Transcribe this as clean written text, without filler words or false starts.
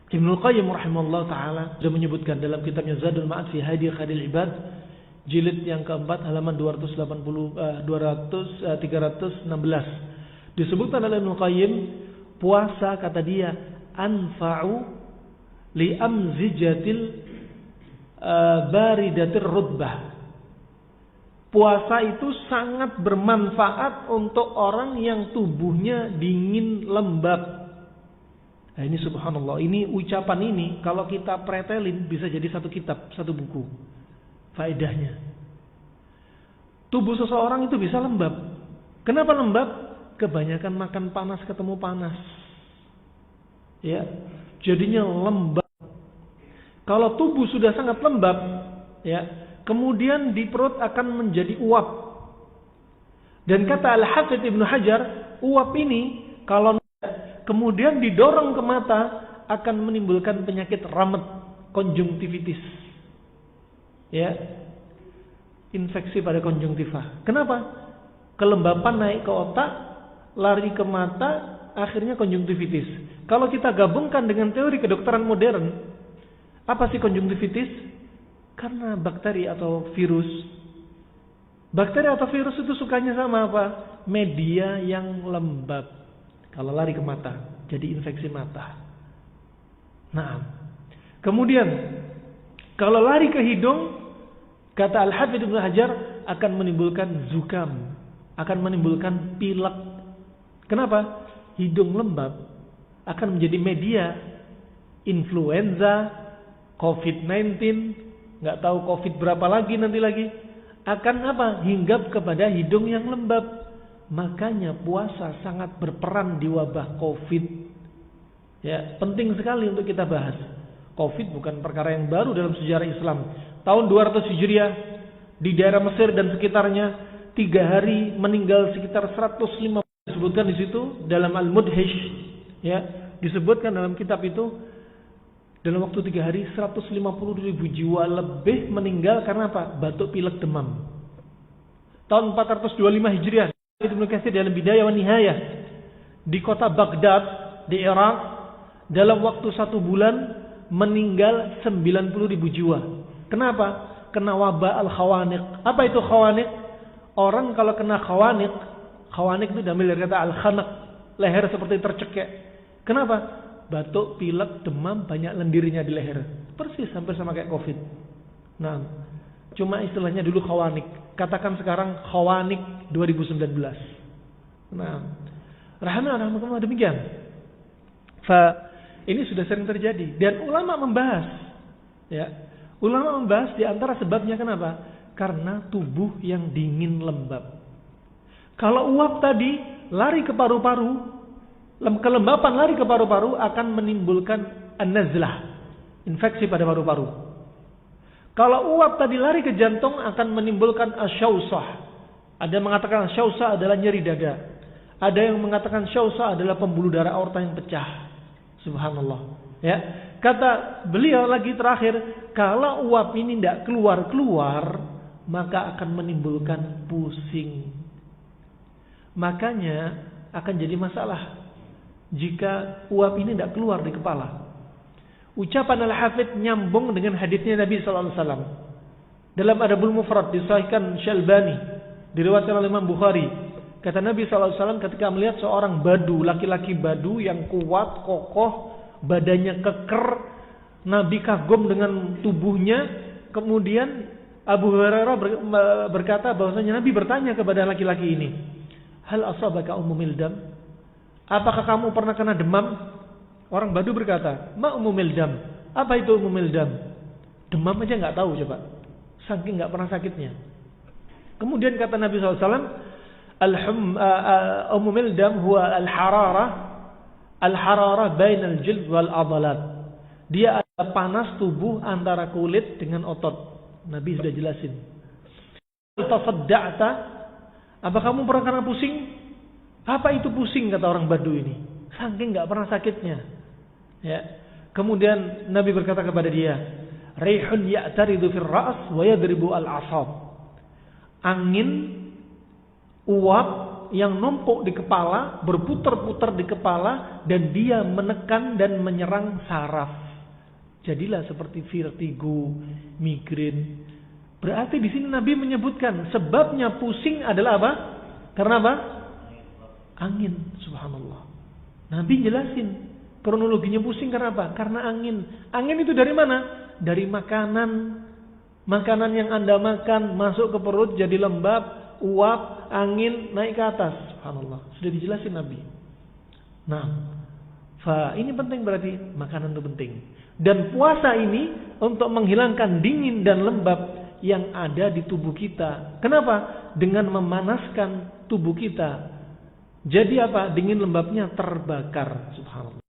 Ibnu Qayyim rahimahullah taala sudah menyebutkan dalam kitabnya Zadul Ma'ad fi Hadi Khairil Ibad jilid yang keempat halaman 316. Disebutkan oleh Ibnu Qayyim, puasa kata dia anfa'u li amzijatil baridatir rutbah. Puasa itu sangat bermanfaat untuk orang yang tubuhnya dingin lembab. Nah, ini subhanallah, ini ucapan ini kalau kita pretelin bisa jadi satu kitab, satu buku. Faedahnya, tubuh seseorang itu bisa lembab. Kenapa lembab? Kebanyakan makan panas ketemu panas, ya, jadinya lembab. Kalau tubuh sudah sangat lembab, ya, kemudian di perut akan menjadi uap. Dan kata Al-Hafidz Ibnu Hajar, uap ini kalau kemudian didorong ke mata akan menimbulkan penyakit ramet, konjungtivitis, ya, infeksi pada konjungtiva. Kenapa? Kelembapan naik ke otak, lari ke mata, akhirnya konjungtivitis. Kalau kita gabungkan dengan teori kedokteran modern, apa sih konjungtivitis? Karena bakteri atau virus. Bakteri atau virus itu sukanya sama apa? Media yang lembab. Kalau lari ke mata, jadi infeksi mata. Nah, kemudian kalau lari ke hidung, kata Al-Hafidz Ibnu Hajar, akan menimbulkan zukam, akan menimbulkan pilek. Kenapa? Hidung lembab akan menjadi media influenza, COVID-19, nggak tahu COVID berapa lagi nanti lagi, akan apa? Hinggap kepada hidung yang lembab. Makanya puasa sangat berperan di wabah COVID. Ya, penting sekali untuk kita bahas. COVID bukan perkara yang baru dalam sejarah Islam. Tahun 200 Hijriah di daerah Mesir dan sekitarnya, 3 hari meninggal sekitar 150. Disebutkan di situ dalam Al-Mudhish, ya, disebutkan dalam kitab itu dalam waktu 3 hari 150.000 jiwa lebih meninggal karena apa? Batuk, pilek, demam. Tahun 425 Hijriah, Ibnu Katsir dalam Bidayah wa Nihayah, di kota Baghdad di Irak, dalam waktu 1 bulan meninggal 90.000 jiwa. Kenapa? Kena wabah al-khawaniq. Apa itu khawaniq? Orang kalau kena khawaniq itu diambil dari kata al-khanaq, leher seperti tercekek. Kenapa? Batuk, pilek, demam, banyak lendirnya di leher. Persis hampir sama kayak COVID. Nah, cuma istilahnya dulu khawaniq. Katakan sekarang khawaniq 2019. Nah, rahimahullah demikian. Ini sudah sering terjadi dan ulama membahas, ya. Ulama membahas di antara sebabnya kenapa? Karena tubuh yang dingin lembab. Kalau uap tadi lari ke paru-paru, kelembapan lari ke paru-paru akan menimbulkan an-nazlah, infeksi pada paru-paru. Kalau uap tadi lari ke jantung akan menimbulkan asyausah. Ada yang mengatakan asyausah adalah nyeri dada. Ada yang mengatakan asyausah adalah pembuluh darah aorta yang pecah. Subhanallah. Ya, kata beliau lagi terakhir, kalau uap ini tidak keluar-keluar, maka akan menimbulkan pusing. Makanya akan jadi masalah jika uap ini tidak keluar di kepala. Ucapan Al-Hafidz nyambung dengan hadisnya Nabi sallallahu alaihi wasallam. Dalam Adabul Mufrad disahihkan Syalbani, diriwayatkan oleh Imam Bukhari. Kata Nabi sallallahu alaihi wasallam ketika melihat seorang badu, laki-laki badu yang kuat, kokoh, badannya keker, Nabi kagum dengan tubuhnya. Kemudian Abu Hurairah berkata bahwasanya Nabi bertanya kepada laki-laki ini, "Hal asabaka ummul dam?" Apakah kamu pernah kena demam? Orang badu berkata, "Ma umumil dam?" Apa itu umumil dam? Demam aja nggak tahu coba. Saking nggak pernah sakitnya. Kemudian kata Nabi SAW, umumil dam huwa al-hararah bainal jild wal adalat. Dia ada panas tubuh antara kulit dengan otot. Nabi sudah jelasin. Tasadda'ta? Apa kamu pernah kena pusing? Apa itu pusing kata orang badu ini? Saking nggak pernah sakitnya. Ya. Kemudian Nabi berkata kepada dia, "Rihun ya'taridu fil ra's wa yadribu al-'asab." Angin uap yang numpuk di kepala, berputar-putar di kepala, dan dia menekan dan menyerang saraf. Jadilah seperti vertigo, migrain. Berarti di sini Nabi menyebutkan sebabnya pusing adalah apa? Karena apa? Angin. Subhanallah. Nabi jelasin kronologinya pusing karena apa? Karena angin. Angin itu dari mana? Dari makanan. Makanan yang Anda makan masuk ke perut jadi lembab, uap, angin naik ke atas. Subhanallah. Sudah dijelasin Nabi. Nah, ini penting berarti makanan itu penting. Dan puasa ini untuk menghilangkan dingin dan lembab yang ada di tubuh kita. Kenapa? Dengan memanaskan tubuh kita. Jadi apa? Dingin lembabnya terbakar. Subhanallah.